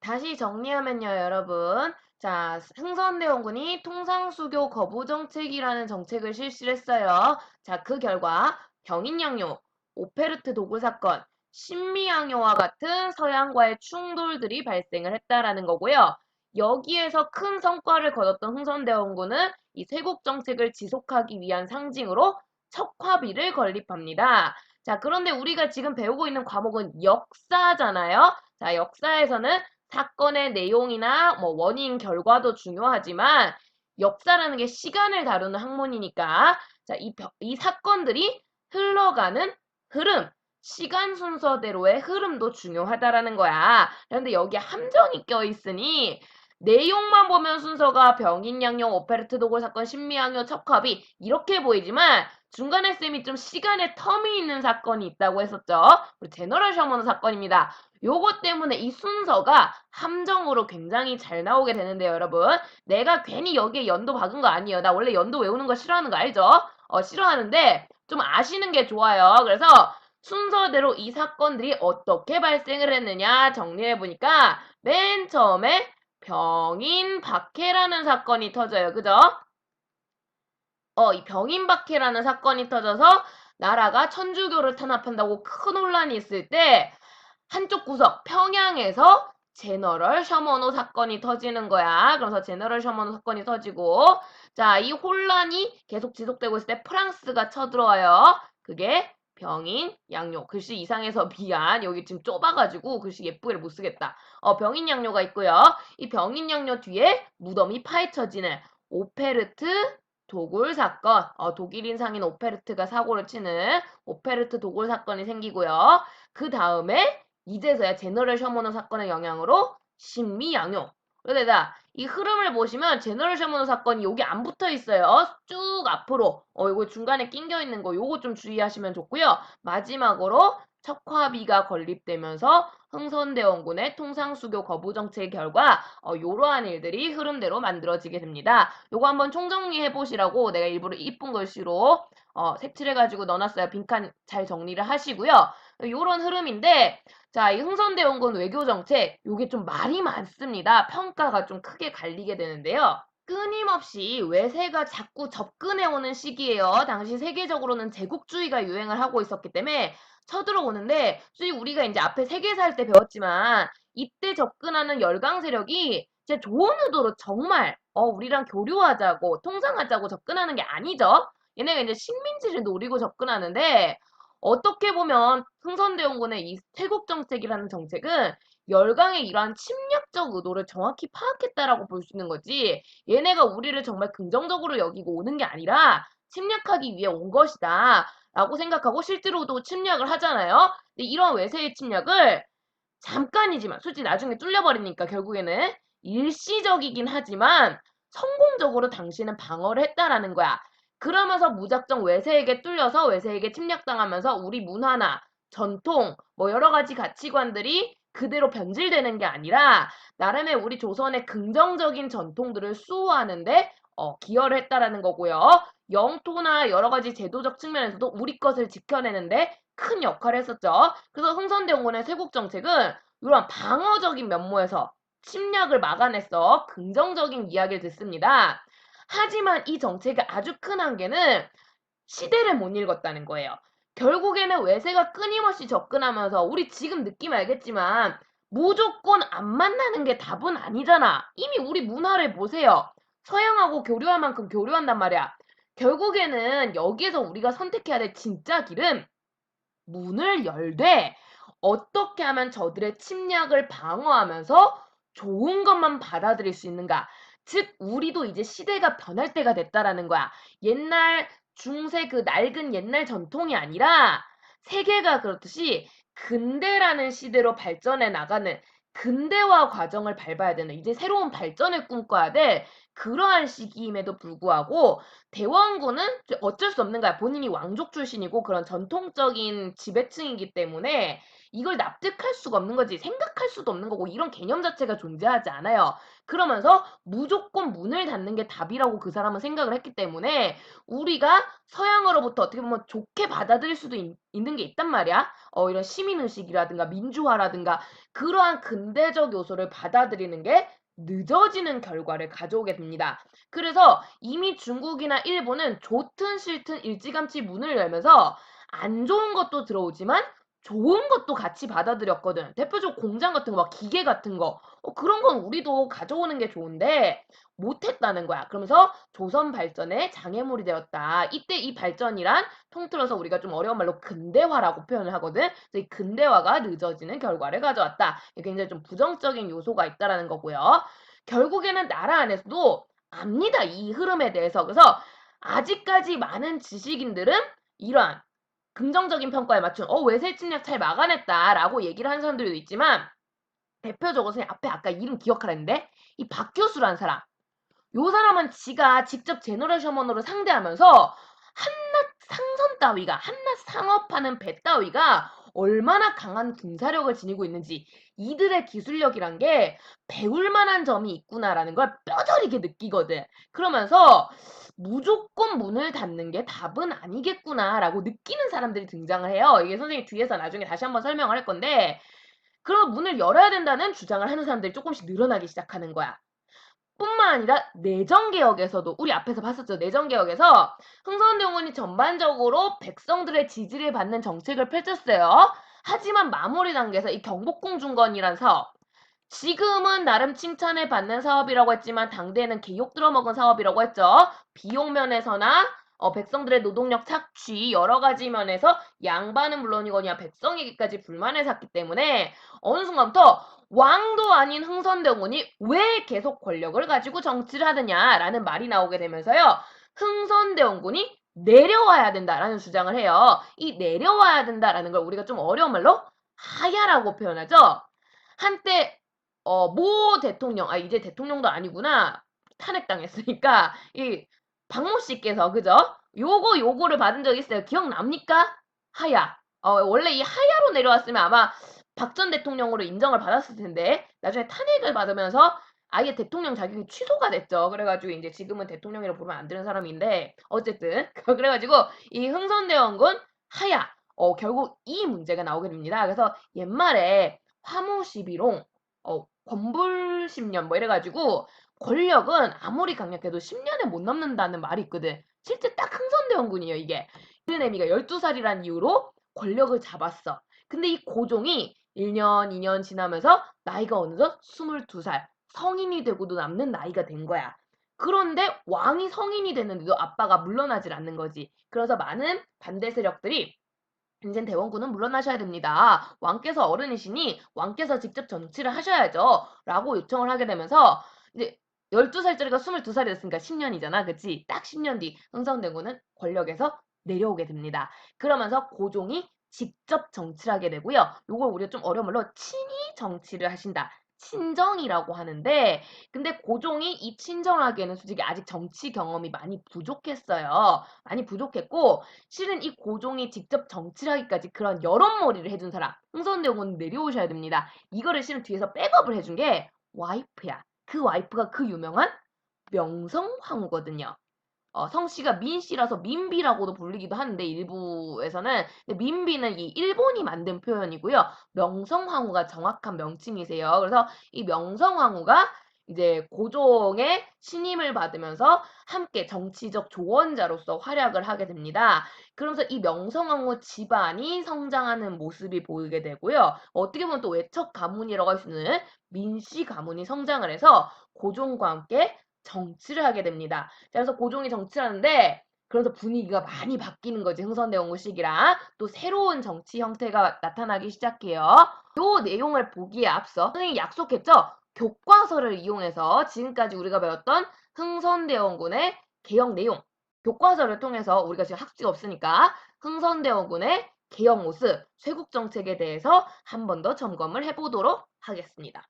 다시 정리하면요, 여러분. 자, 흥선대원군이 통상수교 거부 정책이라는 정책을 실시를 했어요. 자, 그 결과 병인양요, 오페르트 도굴 사건, 신미양요와 같은 서양과의 충돌들이 발생을 했다라는 거고요. 여기에서 큰 성과를 거뒀던 흥선대원군은 이 쇄국 정책을 지속하기 위한 상징으로 척화비를 건립합니다. 자, 그런데 우리가 지금 배우고 있는 과목은 역사잖아요. 자, 역사에서는 사건의 내용이나 뭐 원인, 결과도 중요하지만 역사라는 게 시간을 다루는 학문이니까 자, 이 사건들이 흘러가는 흐름, 시간 순서대로의 흐름도 중요하다라는 거야. 그런데 여기에 함정이 껴있으니 내용만 보면 순서가 병인양요, 오페르트 도굴 사건, 신미양요, 척화비 이렇게 보이지만 중간에 쌤이 좀 시간의 텀이 있는 사건이 있다고 했었죠. 우리 제너럴 셔먼 사건입니다. 요것 때문에 이 순서가 함정으로 굉장히 잘 나오게 되는데요, 여러분. 내가 괜히 여기에 연도 박은 거 아니에요. 나 원래 연도 외우는 거 싫어하는 거 알죠? 싫어하는데 좀 아시는 게 좋아요. 그래서 순서대로 이 사건들이 어떻게 발생을 했느냐 정리해 보니까 맨 처음에 병인박해라는 사건이 터져요. 그죠? 이 병인박해라는 사건이 터져서 나라가 천주교를 탄압한다고 큰 혼란이 있을 때 한쪽 구석 평양에서 제너럴 셔먼호 사건이 터지는 거야. 그래서 제너럴 셔먼호 사건이 터지고 자, 이 혼란이 계속 지속되고 있을 때 프랑스가 쳐들어와요. 그게 병인 양요. 글씨 이상해서 미안. 여기 지금 좁아가지고 글씨 예쁘게 못 쓰겠다. 병인 양요가 있고요. 이 병인 양요 뒤에 무덤이 파헤쳐지는 오페르트 도굴 사건. 독일인 상인 오페르트가 사고를 치는 오페르트 도굴 사건이 생기고요. 그 다음에 이제서야 제너럴 셔먼호 사건의 영향으로 신미양요. 그래서 이 흐름을 보시면 제너럴 셔먼호 사건이 여기 안 붙어 있어요. 쭉 앞으로. 이거 중간에 낑겨 있는 거 요거 좀 주의하시면 좋고요. 마지막으로 척화비가 건립되면서 흥선대원군의 통상수교 거부 정책 결과 이러한 일들이 흐름대로 만들어지게 됩니다. 요거 한번 총정리해 보시라고 내가 일부러 이쁜 글씨로 색칠해가지고 넣어놨어요. 빈칸 잘 정리를 하시고요. 요런 흐름인데 자, 이 흥선대원군 외교정책, 요게 좀 말이 많습니다. 평가가 좀 크게 갈리게 되는데요. 끊임없이 외세가 자꾸 접근해오는 시기예요. 당시 세계적으로는 제국주의가 유행을 하고 있었기 때문에 쳐들어오는데, 솔직히 우리가 이제 앞에 세계사 할 때 배웠지만, 이때 접근하는 열강 세력이 진짜 좋은 의도로 정말, 우리랑 교류하자고, 통상하자고 접근하는 게 아니죠. 얘네가 이제 식민지를 노리고 접근하는데, 어떻게 보면 흥선대원군의 이 태국 정책이라는 정책은 열강의 이러한 침략적 의도를 정확히 파악했다라고 볼 수 있는 거지. 얘네가 우리를 정말 긍정적으로 여기고 오는 게 아니라 침략하기 위해 온 것이다. 라고 생각하고 실제로도 침략을 하잖아요. 근데 이런 외세의 침략을 잠깐이지만 솔직히 나중에 뚫려버리니까 결국에는 일시적이긴 하지만 성공적으로 당신은 방어를 했다라는 거야. 그러면서 무작정 외세에게 뚫려서 외세에게 침략당하면서 우리 문화나 전통 뭐 여러 가지 가치관들이 그대로 변질되는 게 아니라 나름의 우리 조선의 긍정적인 전통들을 수호하는데 기여를 했다라는 거고요. 영토나 여러 가지 제도적 측면에서도 우리 것을 지켜내는데 큰 역할을 했었죠. 그래서 흥선대원군의 쇄국 정책은 이런 방어적인 면모에서 침략을 막아냈어 긍정적인 이야기를 듣습니다. 하지만 이 정책의 아주 큰 한계는 시대를 못 읽었다는 거예요. 결국에는 외세가 끊임없이 접근하면서 우리 지금 느낌 알겠지만 무조건 안 만나는 게 답은 아니잖아. 이미 우리 문화를 보세요. 서양하고 교류할 만큼 교류한단 말이야. 결국에는 여기에서 우리가 선택해야 될 진짜 길은 문을 열되 어떻게 하면 저들의 침략을 방어하면서 좋은 것만 받아들일 수 있는가. 즉 우리도 이제 시대가 변할 때가 됐다라는 거야. 옛날 중세 그 낡은 옛날 전통이 아니라 세계가 그렇듯이 근대라는 시대로 발전해 나가는 근대화 과정을 밟아야 되는 이제 새로운 발전을 꿈꿔야 돼. 그러한 시기임에도 불구하고 대원군은 어쩔 수 없는 거야. 본인이 왕족 출신이고 그런 전통적인 지배층이기 때문에 이걸 납득할 수가 없는 거지. 생각할 수도 없는 거고 이런 개념 자체가 존재하지 않아요. 그러면서 무조건 문을 닫는 게 답이라고 그 사람은 생각을 했기 때문에 우리가 서양으로부터 어떻게 보면 좋게 받아들일 수도 있는 게 있단 말이야. 이런 시민의식이라든가 민주화라든가 그러한 근대적 요소를 받아들이는 게 늦어지는 결과를 가져오게 됩니다. 그래서 이미 중국이나 일본은 좋든 싫든 일찌감치 문을 열면서 안 좋은 것도 들어오지만 좋은 것도 같이 받아들였거든. 대표적으로 공장 같은 거, 막 기계 같은 거. 그런 건 우리도 가져오는 게 좋은데 못했다는 거야. 그러면서 조선 발전의 장애물이 되었다. 이때 이 발전이란 통틀어서 우리가 좀 어려운 말로 근대화라고 표현을 하거든. 그래서 이 근대화가 늦어지는 결과를 가져왔다. 굉장히 좀 부정적인 요소가 있다라는 거고요. 결국에는 나라 안에서도 압니다. 이 흐름에 대해서. 그래서 아직까지 많은 지식인들은 이러한 긍정적인 평가에 맞춘 외세 침략 잘 막아냈다라고 얘기를 하는 사람들도 있지만 대표적으로 선생님 앞에 아까 이름 기억하라 했는데 이 박교수라는 사람 요 사람은 지가 직접 제너럴 셔먼으로 상대하면서 한낱 상선 따위가 한낱 상업하는 배 따위가 얼마나 강한 군사력을 지니고 있는지 이들의 기술력이란 게 배울 만한 점이 있구나라는 걸 뼈저리게 느끼거든. 그러면서 무조건 문을 닫는 게 답은 아니겠구나라고 느끼는 사람들이 등장을 해요. 이게 선생님 뒤에서 나중에 다시 한번 설명을 할 건데 그럼 문을 열어야 된다는 주장을 하는 사람들이 조금씩 늘어나기 시작하는 거야. 뿐만 아니라 내정개혁에서도 우리 앞에서 봤었죠. 내정개혁에서 흥선대원군이 전반적으로 백성들의 지지를 받는 정책을 펼쳤어요. 하지만 마무리 단계에서 이 경복궁중건이란 사업 지금은 나름 칭찬을 받는 사업이라고 했지만 당대에는 개욕 들어먹은 사업이라고 했죠. 비용 면에서나 백성들의 노동력 착취 여러 가지 면에서 양반은 물론이거니와 백성에게까지 불만을 샀기 때문에 어느 순간부터 왕도 아닌 흥선대원군이 왜 계속 권력을 가지고 정치를 하느냐라는 말이 나오게 되면서요. 흥선대원군이 내려와야 된다라는 주장을 해요. 이 내려와야 된다라는 걸 우리가 좀 어려운 말로 하야라고 표현하죠. 한때 모 대통령, 이제 대통령도 아니구나. 탄핵당했으니까 이 박모 씨께서 그죠? 요거를 받은 적 있어요. 기억납니까? 하야. 원래 이 하야로 내려왔으면 아마 박 전 대통령으로 인정을 받았을 텐데 나중에 탄핵을 받으면서 아예 대통령 자격이 취소가 됐죠. 그래가지고 이제 지금은 대통령이라고 부르면 안 되는 사람인데 어쨌든 그래가지고 이 흥선대원군 하야 결국 이 문제가 나오게 됩니다. 그래서 옛말에 화무시비롱 권불 10년 뭐 이래가지고 권력은 아무리 강력해도 10년에 못 넘는다는 말이 있거든. 실제 딱 흥선대원군이에요 이게. 이르네미가 12살이란 이유로 권력을 잡았어. 근데 이 고종이 1년, 2년 지나면서 나이가 어느덧 22살. 성인이 되고도 남는 나이가 된 거야. 그런데 왕이 성인이 됐는데도 아빠가 물러나질 않는 거지. 그래서 많은 반대 세력들이 이젠 대원군은 물러나셔야 됩니다. 왕께서 어른이시니 왕께서 직접 정치를 하셔야죠. 라고 요청을 하게 되면서 이제 12살짜리가 22살이 됐으니까 10년이잖아. 그치? 딱 10년 뒤 흥선대군은 권력에서 내려오게 됩니다. 그러면서 고종이 직접 정치를 하게 되고요. 요걸 우리가 좀 어려운 말로 친위 정치를 하신다. 친정이라고 하는데 근데 고종이 이 친정을 하기에는 솔직히 아직 정치 경험이 많이 부족했어요. 많이 부족했고 실은 이 고종이 직접 정치를 하기까지 그런 여론몰이를 해준 사람 흥선대원군 내려오셔야 됩니다. 이거를 실은 뒤에서 백업을 해준 게 와이프야. 그 와이프가 그 유명한 명성황후거든요. 성씨가 민씨라서 민비라고도 불리기도 하는데 일부에서는 민비는 이 일본이 만든 표현이고요. 명성황후가 정확한 명칭이세요. 그래서 이 명성황후가 이제 고종의 신임을 받으면서 함께 정치적 조언자로서 활약을 하게 됩니다. 그러면서 이 명성황후 집안이 성장하는 모습이 보이게 되고요. 어떻게 보면 또 외척 가문이라고 할 수 있는 민씨 가문이 성장을 해서 고종과 함께 정치를 하게 됩니다. 그래서 고종이 정치를 하는데 그래서 분위기가 많이 바뀌는 거지. 흥선대원군 시기랑 또 새로운 정치 형태가 나타나기 시작해요. 요 내용을 보기에 앞서 선생님이 약속했죠? 교과서를 이용해서 지금까지 우리가 배웠던 흥선대원군의 개혁 내용 교과서를 통해서 우리가 지금 학지가 없으니까 흥선대원군의 개혁 모습, 쇄국정책에 대해서 한 번 더 점검을 해보도록 하겠습니다.